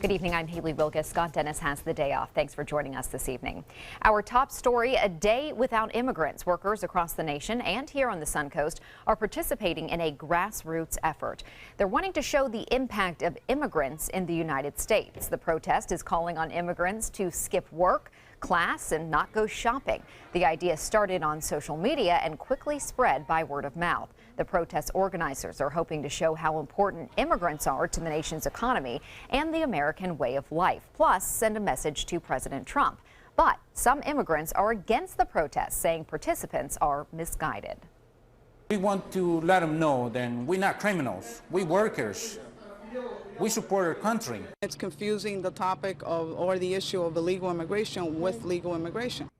Good evening. I'm Haley Wilgus. Scott Dennis has the day off. Thanks for joining us this evening. Our top story, a day without immigrants. Workers across the nation and here on the Suncoast are participating in a grassroots effort. They're wanting to show the impact of immigrants in the United States. The protest is calling on immigrants to skip work, class, and not go shopping. The idea started on social media and quickly spread by word of mouth. The protest organizers are hoping to show how important immigrants are to the nation's economy and the American way of life, plus send a message to President Trump. But some immigrants are against the protest, saying participants are misguided. We want to let them know that we're not criminals, we're workers. We support our country. It's confusing the topic or the issue of illegal immigration with legal immigration.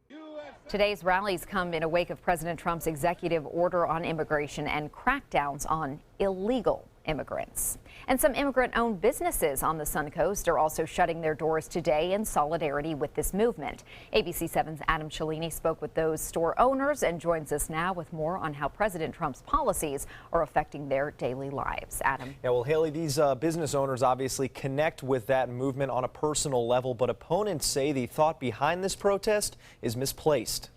Today's rallies come in a wake of President Trump's executive order on immigration and crackdowns on illegal immigrants. And some immigrant-owned businesses on the Suncoast are also shutting their doors today in solidarity with this movement. ABC 7's Adam Cellini spoke with those store owners and joins us now with more on how President Trump's policies are affecting their daily lives. Adam. Yeah, well, Haley, these business owners obviously connect with that movement on a personal level, but opponents say the thought behind this protest is misplaced.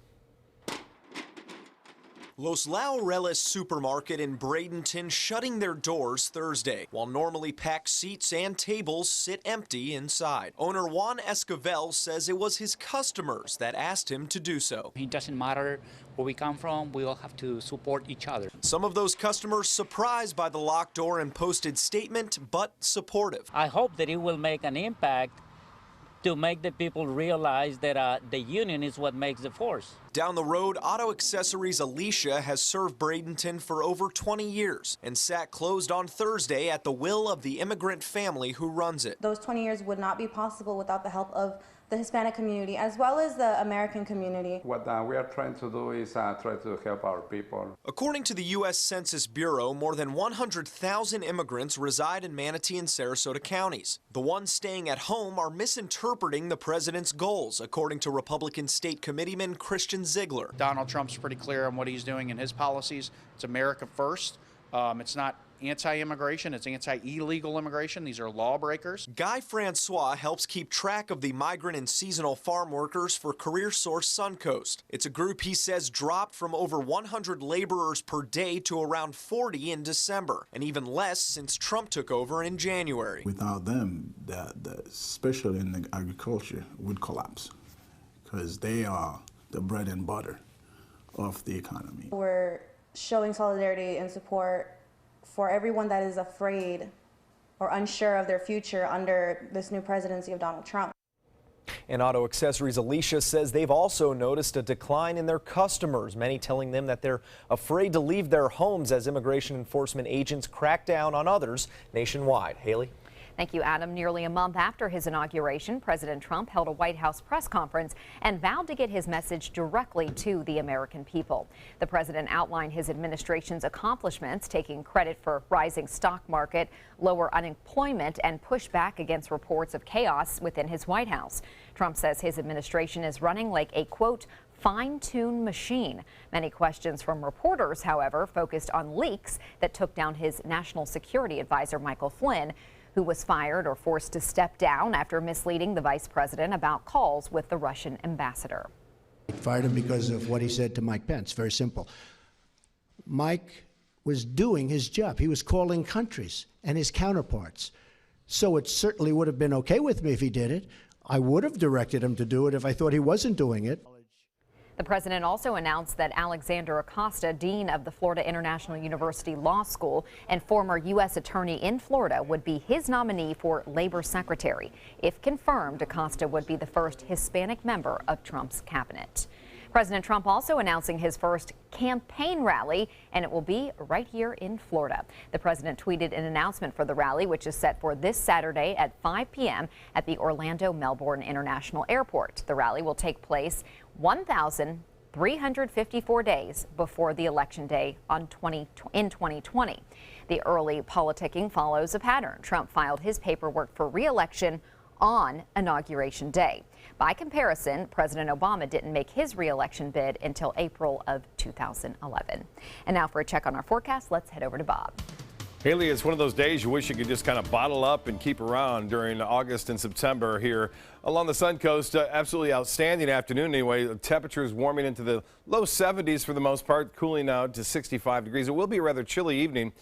Los Laureles supermarket in Bradenton shutting their doors Thursday, while normally packed seats and tables sit empty inside. Owner Juan Esquivel says it was his customers that asked him to do so. It doesn't matter where we come from, we all have to support each other. Some of those customers surprised by the locked door and posted statement, but supportive. I hope that it will make an impact to make the people realize that the union is what makes the force. Down the road, Auto Accessories Alicia has served Bradenton for over 20 years and sat closed on Thursday at the will of the immigrant family who runs it. Those 20 years would not be possible without the help of the Hispanic community as well as the American community. What we are trying to do is try to help our people. According to the U.S. Census Bureau, more than 100,000 immigrants reside in Manatee and Sarasota counties. The ones staying at home are misinterpreting the president's goals, according to Republican State Committeeman Christian Ziegler. Donald Trump's pretty clear on what he's doing in his policies. It's America first. It's not anti-immigration, it's anti-illegal immigration. These are lawbreakers. Guy Francois helps keep track of the migrant and seasonal farm workers for Career Source Suncoast. It's a group he says dropped from over 100 laborers per day to around 40 in December, and even less since Trump took over in January. Without them, especially in the agriculture, would collapse because they are the bread and butter of the economy. We're showing solidarity and support for everyone that is afraid or unsure of their future under this new presidency of Donald Trump. And Auto Accessories Alicia says they've also noticed a decline in their customers, many telling them that they're afraid to leave their homes as immigration enforcement agents crack down on others nationwide. Haley? Thank you, Adam. Nearly a month after his inauguration, President Trump held a White House press conference and vowed to get his message directly to the American people. The president outlined his administration's accomplishments, taking credit for rising stock market, lower unemployment, and pushback against reports of chaos within his White House. Trump says his administration is running like a, quote, fine-tuned machine. Many questions from reporters, however, focused on leaks that took down his national security advisor, Michael Flynn, who was fired or forced to step down after misleading the vice president about calls with the Russian ambassador. Fired him because of what he said to Mike Pence. Very simple. Mike was doing his job. He was calling countries and his counterparts. So it certainly would have been okay with me if he did it. I would have directed him to do it if I thought he wasn't doing it. The president also announced that Alexander Acosta, dean of the Florida International University Law School and former U.S. attorney in Florida, would be his nominee for labor secretary. If confirmed, Acosta would be the first Hispanic member of Trump's cabinet. President Trump also announcing his first campaign rally, and it will be right here in Florida. The president tweeted an announcement for the rally, which is set for this Saturday at 5 p.m. at the Orlando Melbourne International Airport. The rally will take place 1,354 days before the election day in 2020. The early politicking follows a pattern. Trump filed his paperwork for re-election on Inauguration Day. By comparison, President Obama didn't make his re-election bid until April of 2011. And now for a check on our forecast, let's head over to Bob. Haley, it's one of those days you wish you could just kind of bottle up and keep around during August and September here along the Suncoast. Absolutely outstanding afternoon anyway. Temperatures warming into the low 70s for the most part, cooling out to 65 degrees. It will be a rather chilly evening.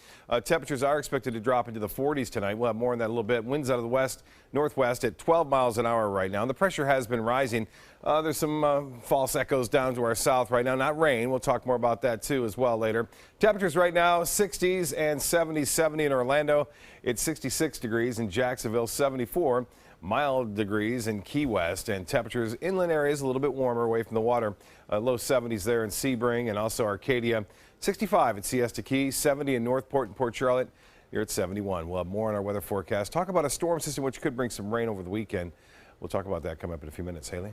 Temperatures are expected to drop into the 40s tonight. We'll have more on that in a little bit. Winds out of the west, northwest at 12 miles an hour right now. And the pressure has been rising. There's some false echoes down to our south right now. Not rain. We'll talk more about that too as well later. Temperatures right now 60s and 70s. 70 in Orlando. It's 66 degrees in Jacksonville. 74 mild degrees in Key West, and temperatures inland areas a little bit warmer away from the water. Low 70s there in Sebring and also Arcadia. 65 at Siesta Key. 70 in Northport and Port Charlotte. You're at 71. We'll have more on our weather forecast. Talk about a storm system which could bring some rain over the weekend. We'll talk about that coming up in a few minutes. Haley.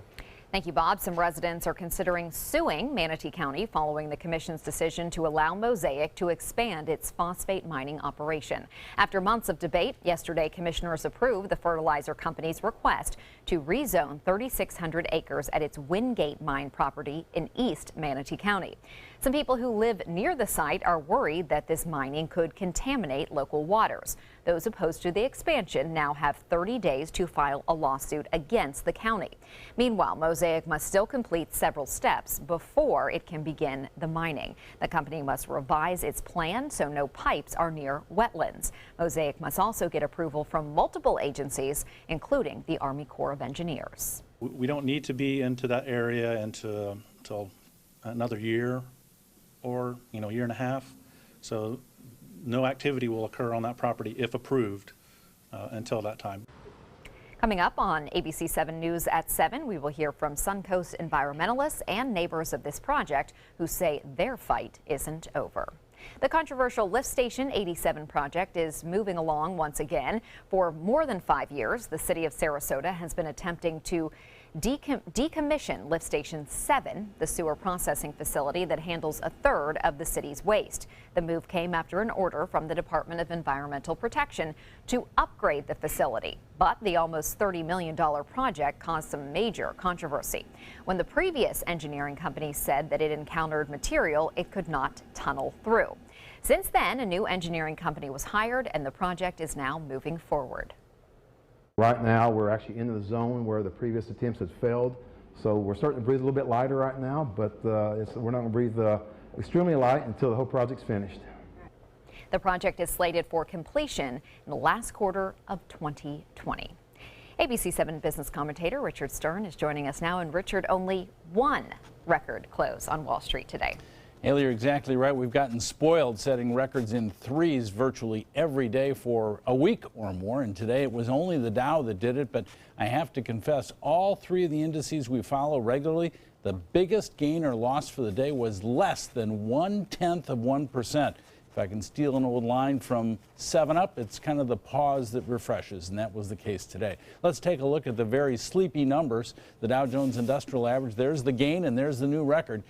Thank you, Bob. Some residents are considering suing Manatee County following the commission's decision to allow Mosaic to expand its phosphate mining operation. After months of debate, yesterday commissioners approved the fertilizer company's request to rezone 3,600 acres at its Wingate mine property in East Manatee County. Some people who live near the site are worried that this mining could contaminate local waters. Those opposed to the expansion now have 30 days to file a lawsuit against the county. Meanwhile, Mosaic must still complete several steps before it can begin the mining. The company must revise its plan so no pipes are near wetlands. Mosaic must also get approval from multiple agencies, including the Army Corps of Engineers. We don't need to be into that area until another year or year and a half. So no activity will occur on that property if approved until that time. Coming up on ABC 7 News at 7, we will hear from Suncoast environmentalists and neighbors of this project who say their fight isn't over. The controversial Lift Station 87 project is moving along once again. For more than 5 years, the city of Sarasota has been attempting to decommission Lift Station 7, the sewer processing facility that handles a third of the city's waste. The move came after an order from the Department of Environmental Protection to upgrade the facility. But the almost $30 million project caused some major controversy when the previous engineering company said that it encountered material it could not tunnel through. Since then, a new engineering company was hired and the project is now moving forward. Right now, we're actually in the zone where the previous attempts had failed. So we're starting to breathe a little bit lighter right now, but we're not going to breathe extremely light until the whole project's finished. The project is slated for completion in the last quarter of 2020. ABC 7 business commentator Richard Stern is joining us now. And Richard, only one record close on Wall Street today. Haley, you're exactly right. We've gotten spoiled setting records in threes virtually every day for a week or more. And today it was only the Dow that did it. But I have to confess, all three of the indices we follow regularly, the biggest gain or loss for the day was less than 0.1%. If I can steal an old line from 7-Up, it's kind of the pause that refreshes, and that was the case today. Let's take a look at the very sleepy numbers. The Dow Jones Industrial Average, there's the gain and there's the new record.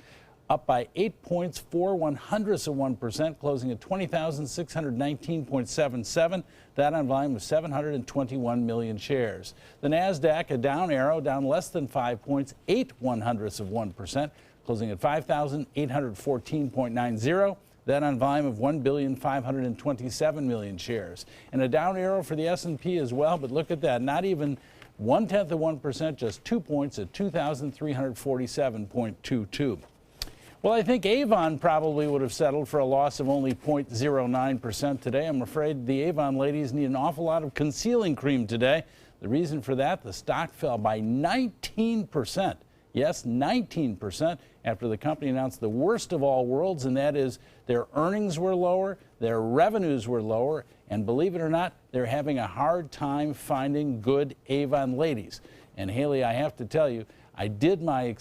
Up by 8.41%, closing at 20,619.77. That on volume of 721 million shares. The NASDAQ, a down arrow, down less than 5 points, 0.08%, closing at 5,814.90. That on volume of 1,527 million shares. And a down arrow for the S&P as well, but look at that, not even 0.1%, just 2 points at 2,347.22. Well, I think Avon probably would have settled for a loss of only 0.09% today. I'm afraid the Avon ladies need an awful lot of concealing cream today. The reason for that, the stock fell by 19%. Yes, 19% after the company announced the worst of all worlds, and that is their earnings were lower, their revenues were lower, and believe it or not, they're having a hard time finding good Avon ladies. And Haley, I have to tell you, I did my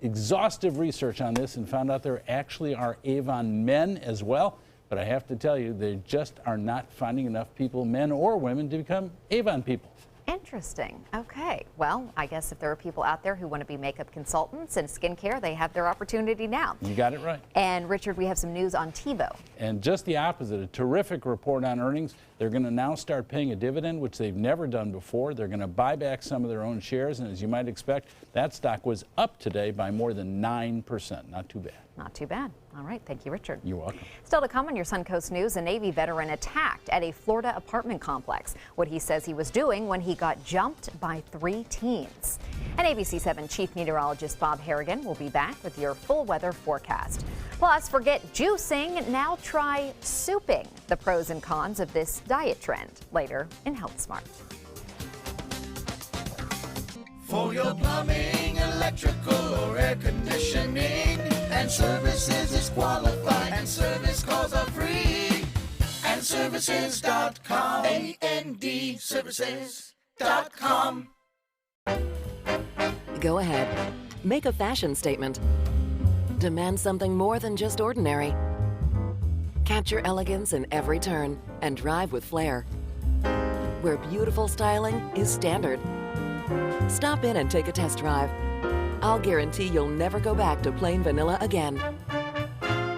exhaustive research on this and found out there actually are Avon men as well. But I have to tell you, they just are not finding enough people, men or women, to become Avon people. Interesting. Okay. Well, I guess if there are people out there who want to be makeup consultants and skincare, they have their opportunity now. You got it right. And Richard, we have some news on TiVo. And just the opposite, a terrific report on earnings. They're going to now start paying a dividend, which they've never done before. They're going to buy back some of their own shares. And as you might expect, that stock was up today by more than 9%. Not too bad. Not too bad. All right. Thank you, Richard. You're welcome. Still to come on your Suncoast News, a Navy veteran attacked at a Florida apartment complex. What he says he was doing when he got jumped by 3 teens. And ABC 7 Chief Meteorologist Bob Harrigan will be back with your full weather forecast. Plus, forget juicing, now try souping. The pros and cons of this diet trend later in Health Smart. For your plumbing, electrical, or air conditioning, and services is qualified, and service calls are free. And services.com, A-N-D, services.com. Go ahead. Make a fashion statement. Demand something more than just ordinary. Capture elegance in every turn and drive with flair. Where beautiful styling is standard. Stop in and take a test drive. I'll guarantee you'll never go back to plain vanilla again.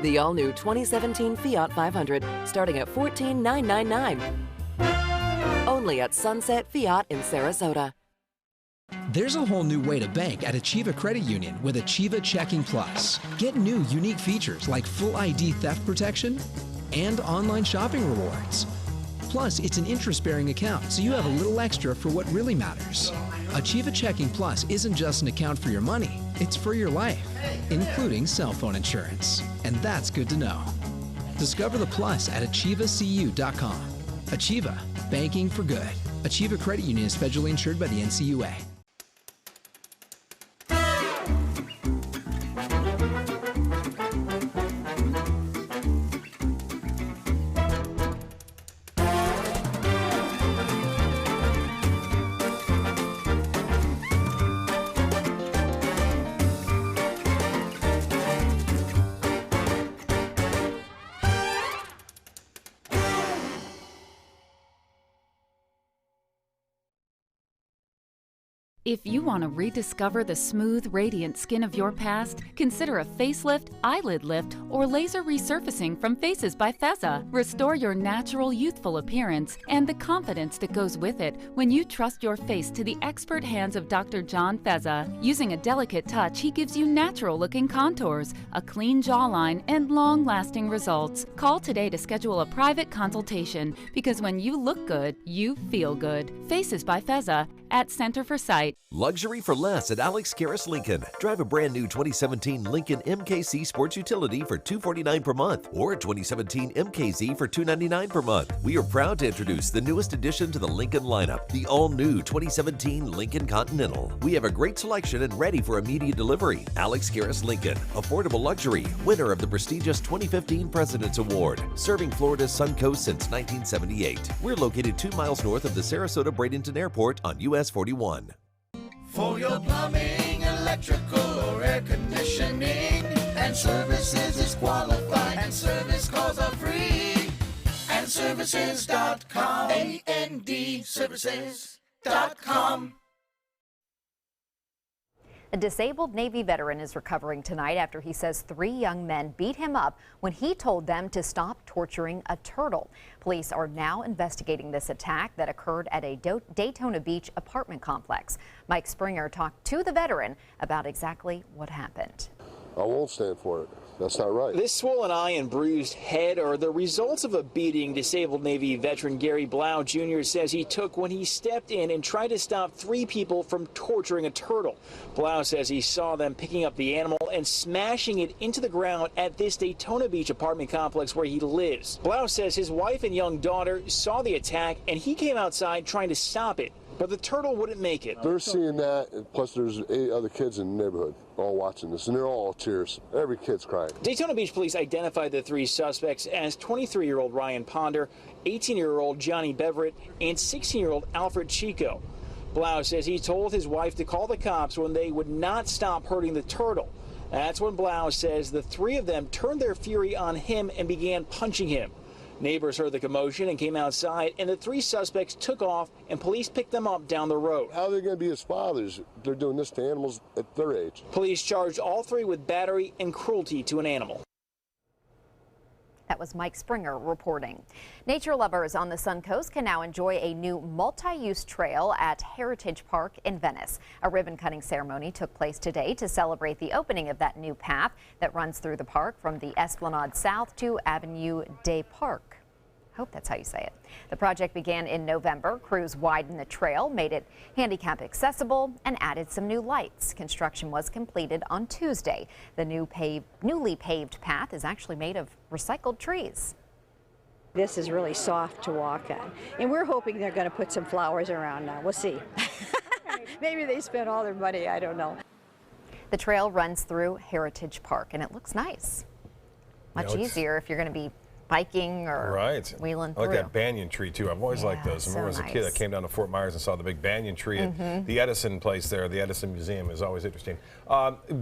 The all-new 2017 Fiat 500, starting at $14,999. Only at Sunset Fiat in Sarasota. There's a whole new way to bank at Achieva Credit Union with Achieva Checking Plus. Get new, unique features like full ID theft protection and online shopping rewards. Plus, it's an interest-bearing account, so you have a little extra for what really matters. Achieva Checking Plus isn't just an account for your money, it's for your life, including cell phone insurance. And that's good to know. Discover the plus at achievacu.com. Achieva, banking for good. Achieva Credit Union is federally insured by the NCUA. If you want to rediscover the smooth, radiant skin of your past, consider a facelift, eyelid lift, or laser resurfacing from Faces by Fezza. Restore your natural, youthful appearance and the confidence that goes with it when you trust your face to the expert hands of Dr. John Fezza. Using a delicate touch, he gives you natural-looking contours, a clean jawline, and long-lasting results. Call today to schedule a private consultation, because when you look good, you feel good. Faces by Fezza at Center for Sight. Luxury for less at Alex Karras Lincoln. Drive a brand new 2017 Lincoln MKZ Sports Utility for $249 per month, or a 2017 MKZ for $299 per month. We are proud to introduce the newest addition to the Lincoln lineup, the all-new 2017 Lincoln Continental. We have a great selection and ready for immediate delivery. Alex Karras Lincoln, affordable luxury, winner of the prestigious 2015 President's Award, serving Florida's Suncoast since 1978. We're located 2 miles north of the Sarasota-Bradenton Airport on US 41. For your plumbing, electrical, or air conditioning, and services is qualified, and service calls are free. And services.com, A-N-D, services.com. A disabled Navy veteran is recovering tonight after he says 3 young men beat him up when he told them to stop torturing a turtle. Police are now investigating this attack that occurred at a Daytona Beach apartment complex. Mike Springer talked to the veteran about exactly what happened. I won't stand for it. That's not right. This swollen eye and bruised head are the results of a beating disabled Navy veteran Gary Blau Jr. says he took when he stepped in and tried to stop 3 people from torturing a turtle. Blau says he saw them picking up the animal and smashing it into the ground at this Daytona Beach apartment complex where he lives. Blau says his wife and young daughter saw the attack and he came outside trying to stop it, but the turtle wouldn't make it. They're seeing that, and plus there's 8 other kids in the neighborhood all watching this, and they're all tears. Every kid's crying. Daytona Beach police identified the 3 suspects as 23-year-old Ryan Ponder, 18-year-old Johnny Beverett, and 16-year-old Alfred Chico. Blau says he told his wife to call the cops when they would not stop hurting the turtle. That's when Blau says the 3 of them turned their fury on him and began punching him. Neighbors heard the commotion and came outside, and the 3 suspects took off, and police picked them up down the road. How are they going to be his fathers? They're doing this to animals at their age. Police charged all 3 with battery and cruelty to an animal. That was Mike Springer reporting. Nature lovers on the Suncoast can now enjoy a new multi-use trail at Heritage Park in Venice. A ribbon-cutting ceremony took place today to celebrate the opening of that new path that runs through the park from the Esplanade South to Avenue des Parcs. Hope that's how you say it. The project began in November. Crews widened the trail, made it handicap accessible, and added some new lights. Construction was completed on Tuesday. The newly paved path is actually made of recycled trees. This is really soft to walk on, and we're hoping they're going to put some flowers around now. We'll see. Maybe they spent all their money, I don't know. The trail runs through Heritage Park, and it looks nice. Much easier if you're going to be biking or wheeling through. I like that banyan tree too. I've always liked those. I remember as a kid I came down to Fort Myers and saw the big banyan tree at the Edison place there. The Edison Museum is always interesting.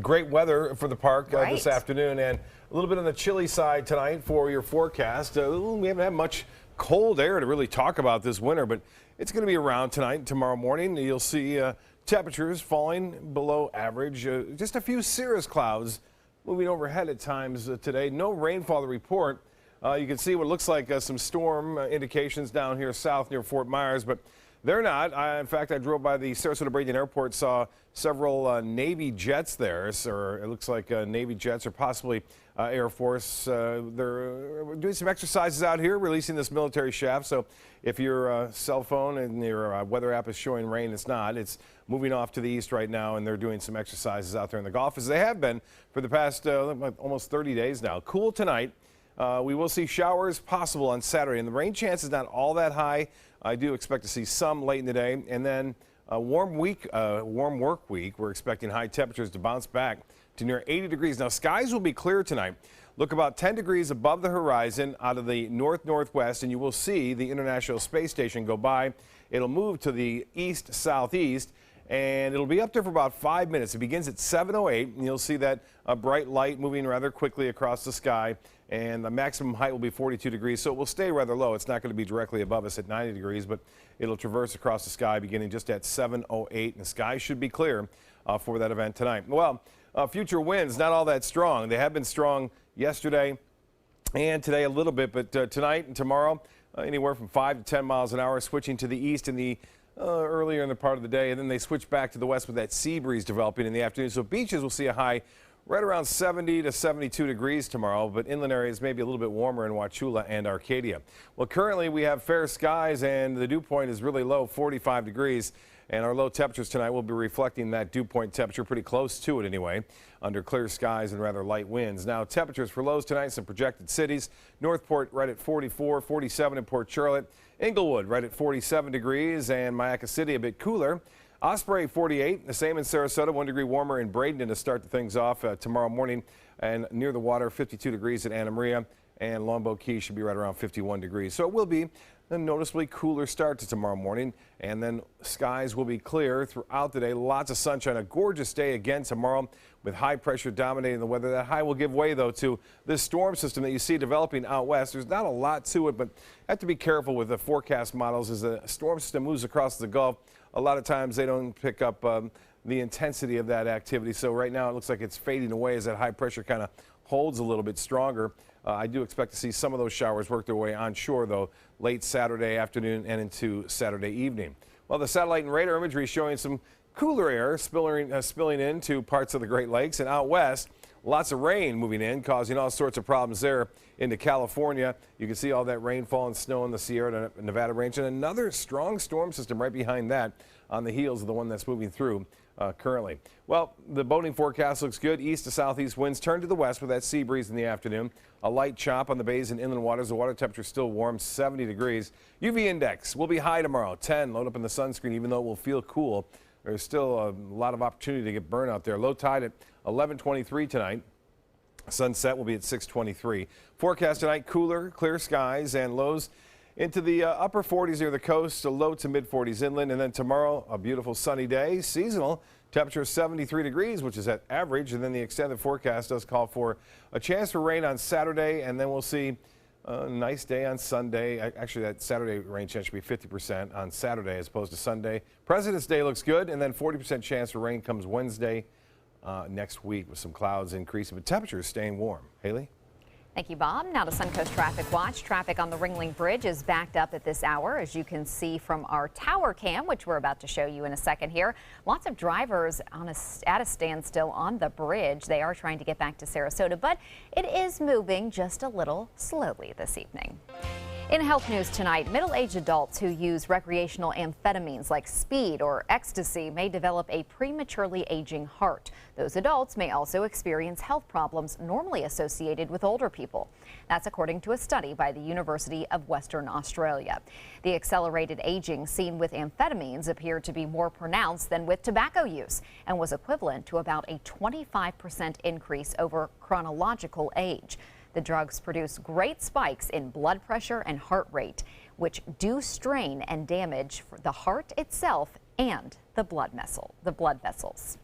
Great weather for the park this afternoon, and a little bit on the chilly side tonight for your forecast. We haven't had much cold air to really talk about this winter, but it's going to be around tonight and tomorrow morning. You'll see temperatures falling below average. Just a few cirrus clouds moving overhead at times today. No rainfall to report. You can see what looks like some storm indications down here south near Fort Myers, but they're not. In fact, I drove by the Sarasota-Bradenton Airport, saw several Navy jets there. Or it looks like Navy jets or possibly Air Force. They're doing some exercises out here, releasing this military shaft. So if your cell phone and your weather app is showing rain, it's not. It's moving off to the east right now, and they're doing some exercises out there in the Gulf, as they have been for the past almost 30 days now. Cool tonight. We will see showers possible on Saturday, and the rain chance is not all that high. I do expect to see some late in the day, and then a warm work week. We're expecting high temperatures to bounce back to near 80 degrees. Now, skies will be clear tonight. Look about 10 degrees above the horizon out of the north-northwest, and you will see the International Space Station go by. It'll move to the east-southeast, and it'll be up there for about 5 minutes. It begins at 7:08, and you'll see that bright light moving rather quickly across the sky, and the maximum height will be 42 degrees, so it will stay rather low. It's not going to be directly above us at 90 degrees, but it'll traverse across the sky beginning just at 7:08, and the sky should be clear for that event tonight. Well, future winds, not all that strong. They have been strong yesterday and today a little bit, but tonight and tomorrow, anywhere from 5 to 10 miles an hour, switching to the east in the earlier in the part of the day, and then they switch back to the west with that sea breeze developing in the afternoon. So beaches will see a high right around 70 to 72 degrees tomorrow, but inland areas may be a little bit warmer in Wauchula and Arcadia. Well, currently we have fair skies, and the dew point is really low, 45 degrees. And our low temperatures tonight will be reflecting that dew point temperature, pretty close to it anyway, under clear skies and rather light winds. Now, temperatures for lows tonight, some projected cities. Northport right at 44, 47 in Port Charlotte. Inglewood right at 47 degrees, and Mayaca City a bit cooler. Osprey 48, the same in Sarasota, 1 degree warmer in Bradenton to start things off tomorrow morning. And near the water, 52 degrees at Anna Maria, and Longboat Key should be right around 51 degrees. So it will be a noticeably cooler start to tomorrow morning, and then skies will be clear throughout the day. Lots of sunshine, a gorgeous day again tomorrow with high pressure dominating the weather. That high will give way, though, to this storm system that you see developing out west. There's not a lot to it, but have to be careful with the forecast models as the storm system moves across the Gulf. A lot of times they don't pick up the intensity of that activity. So right now it looks like it's fading away as that high pressure kind of holds a little bit stronger. I do expect to see some of those showers work their way onshore, though, late Saturday afternoon and into Saturday evening. Well, the satellite and radar imagery is showing some cooler air spilling into parts of the Great Lakes, and out west, lots of rain moving in, causing all sorts of problems there into California. You can see all that rainfall and snow in the Sierra Nevada range, and another strong storm system right behind that on the heels of the one that's moving through currently. Well, the boating forecast looks good. East to southeast winds turn to the west with that sea breeze in the afternoon. A light chop on the bays and inland waters. The water temperature still warm, 70 degrees. UV index will be high tomorrow, 10. Load up in the sunscreen, even though it will feel cool. There's still a lot of opportunity to get burned out there. Low tide at 11:23 tonight. Sunset will be at 6:23. Forecast tonight, cooler, clear skies, and lows into the upper 40s near the coast, a low to mid 40s inland. And then tomorrow, a beautiful sunny day, seasonal. Temperature 73 degrees, which is at average. And then the extended forecast does call for a chance for rain on Saturday, and then we'll see a nice day on Sunday. Actually, that Saturday rain chance should be 50% on Saturday as opposed to Sunday. President's Day looks good, and then 40% chance for rain comes Wednesday next week with some clouds increasing, but temperatures staying warm. Haley? Thank you, Bob. Now to Suncoast Traffic Watch. Traffic on the Ringling Bridge is backed up at this hour, as you can see from our tower cam, which we're about to show you in a second here. Lots of drivers at a standstill on the bridge. They are trying to get back to Sarasota, but it is moving just a little slowly this evening. In health news tonight, middle-aged adults who use recreational amphetamines like speed or ecstasy may develop a prematurely aging heart. Those adults may also experience health problems normally associated with older people. That's according to a study by the University of Western Australia. The accelerated aging seen with amphetamines appeared to be more pronounced than with tobacco use and was equivalent to about a 25% increase over chronological age. The drugs produce great spikes in blood pressure and heart rate, which do strain and damage the heart itself and the blood vessels.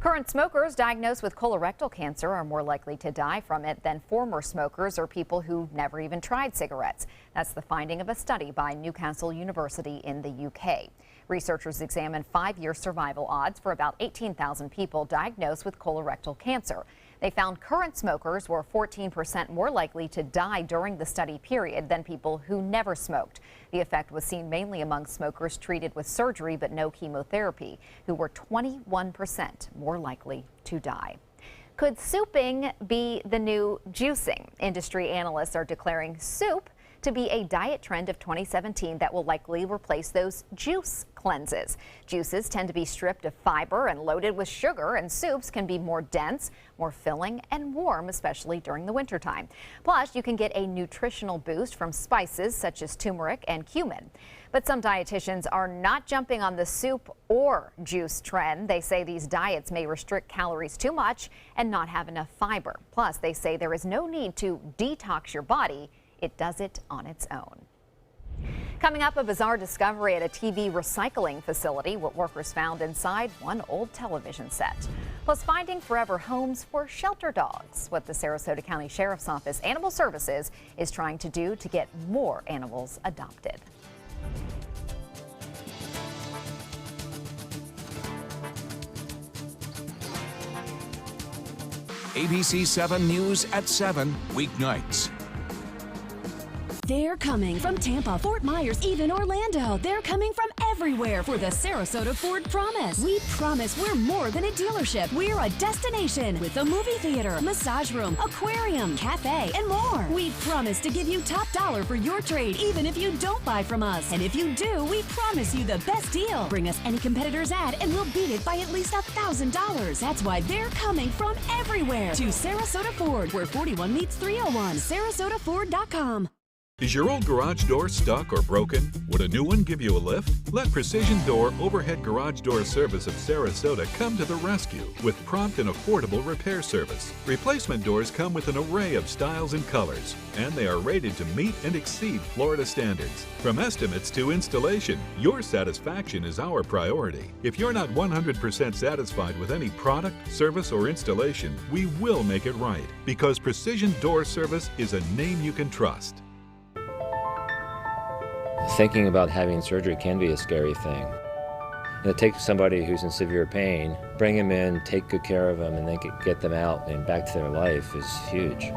Current smokers diagnosed with colorectal cancer are more likely to die from it than former smokers or people who never even tried cigarettes. That's the finding of a study by Newcastle University in the UK. Researchers examined 5-year survival odds for about 18,000 people diagnosed with colorectal cancer. They found current smokers were 14% more likely to die during the study period than people who never smoked. The effect was seen mainly among smokers treated with surgery but no chemotherapy, who were 21% more likely to die. Could souping be the new juicing? Industry analysts are declaring soup to be a diet trend of 2017 that will likely replace those juice cleanses. Juices tend to be stripped of fiber and loaded with sugar, and soups can be more dense, more filling, and warm, especially during the wintertime. Plus, you can get a nutritional boost from spices such as turmeric and cumin. But some dietitians are not jumping on the soup or juice trend. They say these diets may restrict calories too much and not have enough fiber. Plus, they say there is no need to detox your body. It does it on its own. Coming up, a bizarre discovery at a TV recycling facility. What workers found inside one old television set. Plus, finding forever homes for shelter dogs. What the Sarasota County Sheriff's Office Animal Services is trying to do to get more animals adopted. ABC 7 News at 7 weeknights. They're coming from Tampa, Fort Myers, even Orlando. They're coming from everywhere for the Sarasota Ford Promise. We promise we're more than a dealership. We're a destination with a movie theater, massage room, aquarium, cafe, and more. We promise to give you top dollar for your trade, even if you don't buy from us. And if you do, we promise you the best deal. Bring us any competitor's ad and we'll beat it by at least $1,000. That's why they're coming from everywhere to Sarasota Ford, where 41 meets 301. SarasotaFord.com. Is your old garage door stuck or broken? Would a new one give you a lift? Let Precision Door Overhead Garage Door Service of Sarasota come to the rescue with prompt and affordable repair service. Replacement doors come with an array of styles and colors, and they are rated to meet and exceed Florida standards. From estimates to installation, your satisfaction is our priority. If you're not 100% satisfied with any product, service, or installation, we will make it right, because Precision Door Service is a name you can trust. Thinking about having surgery can be a scary thing. And it takes somebody who's in severe pain, bring them in, take good care of them, and then get them out and back to their life is huge.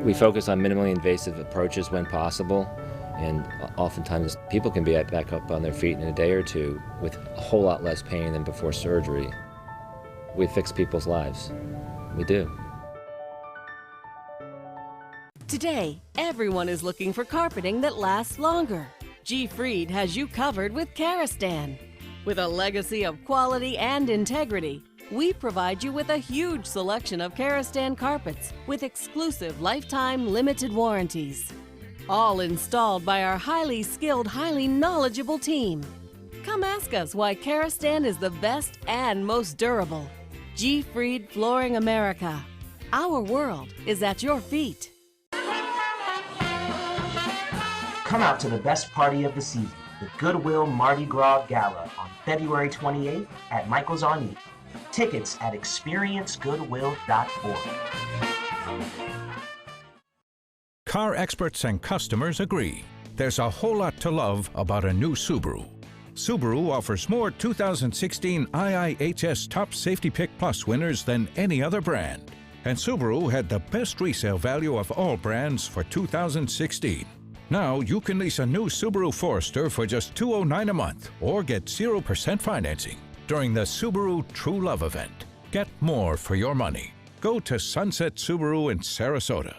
We focus on minimally invasive approaches when possible, and oftentimes people can be back up on their feet in a day or two with a whole lot less pain than before surgery. We fix people's lives. We do. Today, everyone is looking for carpeting that lasts longer. G. Fried has you covered with Karastan. With a legacy of quality and integrity, we provide you with a huge selection of Karastan carpets with exclusive lifetime limited warranties. All installed by our highly skilled, highly knowledgeable team. Come ask us why Karastan is the best and most durable. G. Fried Flooring America. Our world is at your feet. Come out to the best party of the season, the Goodwill Mardi Gras Gala on February 28th at Michael's on E. Tickets at experiencegoodwill.org. Car experts and customers agree. There's a whole lot to love about a new Subaru. Subaru offers more 2016 IIHS Top Safety Pick Plus winners than any other brand. And Subaru had the best resale value of all brands for 2016. Now you can lease a new Subaru Forester for just $209 a month or get 0% financing during the Subaru True Love event. Get more for your money. Go to Sunset Subaru in Sarasota.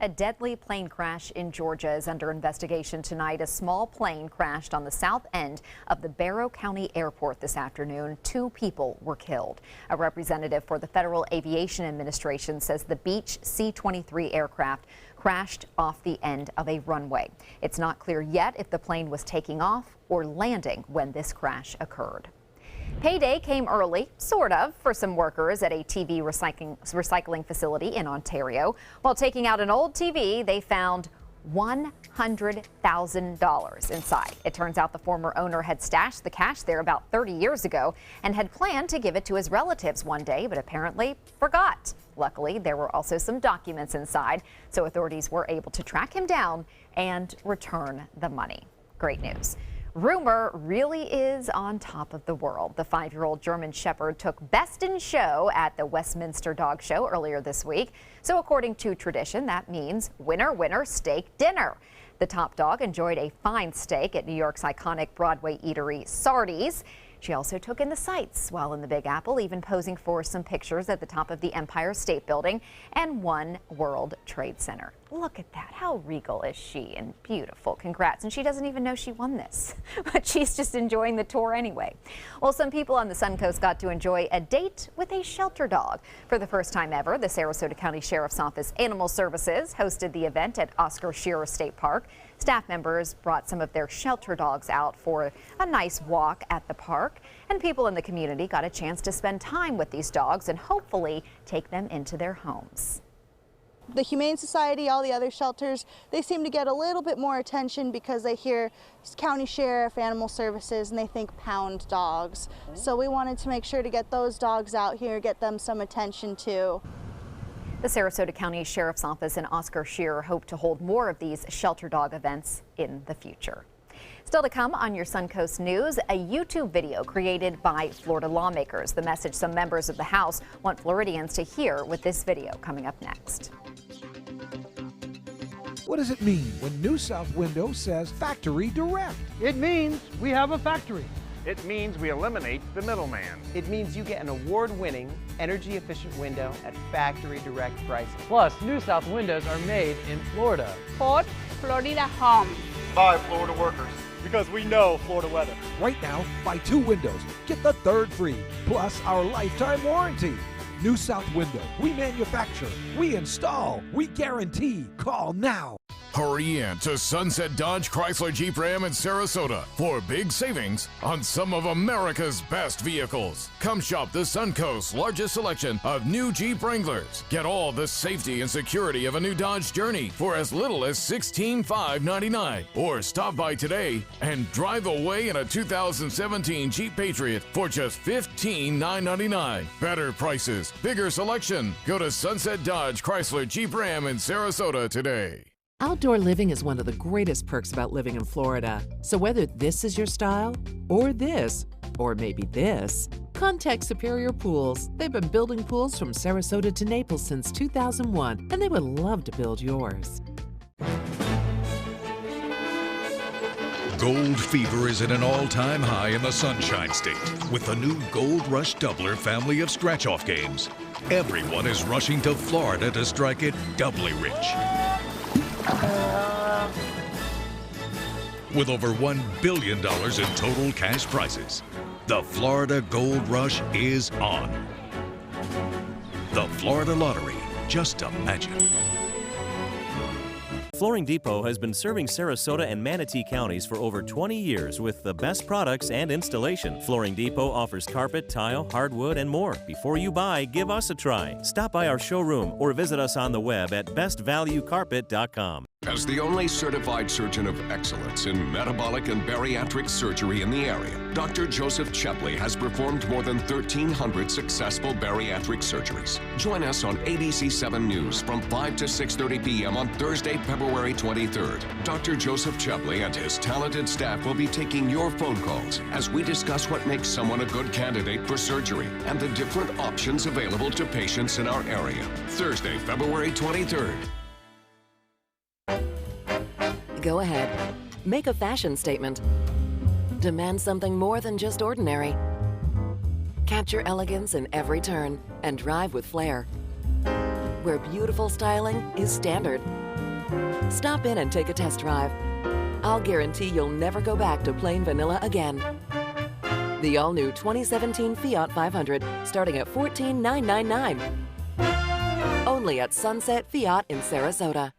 A deadly plane crash in Georgia is under investigation tonight. A small plane crashed on the south end of the Barrow County Airport this afternoon. 2 people were killed. A representative for the Federal Aviation Administration says the Beech C-23 aircraft crashed off the end of a runway. It's not clear yet if the plane was taking off or landing when this crash occurred. Payday came early, sort of, for some workers at a TV recycling facility in Ontario. While taking out an old TV, they found $100,000 inside. It turns out the former owner had stashed the cash there about 30 years ago and had planned to give it to his relatives one day, but apparently forgot. Luckily, there were also some documents inside, so authorities were able to track him down and return the money. Great news. Rumor really is on top of the world. The 5-year-old German Shepherd took Best in Show at the Westminster Dog Show earlier this week. So according to tradition, that means winner, winner, steak dinner. The top dog enjoyed a fine steak at New York's iconic Broadway eatery Sardi's. She also took in the sights while in the Big Apple, even posing for some pictures at the top of the Empire State Building and One World Trade Center. Look at that. How regal is she and beautiful. Congrats. And she doesn't even know she won this, but she's just enjoying the tour anyway. Well, some people on the Suncoast got to enjoy a date with a shelter dog. For the first time ever, the Sarasota County Sheriff's Office Animal Services hosted the event at Oscar Shearer State Park. Staff members brought some of their shelter dogs out for a nice walk at the park, and people in the community got a chance to spend time with these dogs and hopefully take them into their homes. The Humane Society, all the other shelters, they seem to get a little bit more attention because they hear County Sheriff, Animal Services, and they think pound dogs. So we wanted to make sure to get those dogs out here, get them some attention too. The Sarasota County Sheriff's Office and Oscar Shearer hope to hold more of these shelter dog events in the future. Still to come on your Suncoast News, a YouTube video created by Florida lawmakers. The message some members of the House want Floridians to hear with this video coming up next. What does it mean when New South Window says Factory Direct? It means we have a factory. It means we eliminate the middleman. It means you get an award-winning, energy-efficient window at factory direct prices. Plus, New South windows are made in Florida. Fort Florida Home. By Florida workers. Because we know Florida weather. Right now, buy 2 windows, get the 3rd free, plus our lifetime warranty. New South Window, we manufacture, we install, we guarantee. Call now. Hurry in to Sunset Dodge Chrysler Jeep Ram in Sarasota for big savings on some of America's best vehicles. Come shop the Suncoast's largest selection of new Jeep Wranglers. Get all the safety and security of a new Dodge Journey for as little as $16,599. Or stop by today and drive away in a 2017 Jeep Patriot for just $15,999. Better prices, bigger selection. Go to Sunset Dodge Chrysler Jeep Ram in Sarasota today. Outdoor living is one of the greatest perks about living in Florida. So whether this is your style, or this, or maybe this, contact Superior Pools. They've been building pools from Sarasota to Naples since 2001, and they would love to build yours. Gold fever is at an all-time high in the Sunshine State with the new Gold Rush Doubler family of scratch-off games. Everyone is rushing to Florida to strike it doubly rich. With over $1 billion in total cash prizes, the Florida Gold Rush is on. The Florida Lottery, just imagine. Flooring Depot has been serving Sarasota and Manatee counties for over 20 years with the best products and installation. Flooring Depot offers carpet, tile, hardwood, and more. Before you buy, give us a try. Stop by our showroom or visit us on the web at bestvaluecarpet.com. As the only certified surgeon of excellence in metabolic and bariatric surgery in the area, Dr. Joseph Chepley has performed more than 1,300 successful bariatric surgeries. Join us on ABC 7 News from 5 to 6:30 p.m. on Thursday, February February 23rd. Dr. Joseph Chepley and his talented staff will be taking your phone calls as we discuss what makes someone a good candidate for surgery and the different options available to patients in our area. Thursday, February 23rd. Go ahead. Make a fashion statement. Demand something more than just ordinary. Capture elegance in every turn and drive with flair. Where beautiful styling is standard. Stop in and take a test drive. I'll guarantee you'll never go back to plain vanilla again. The all-new 2017 Fiat 500 starting at $14,999. Only at Sunset Fiat in Sarasota.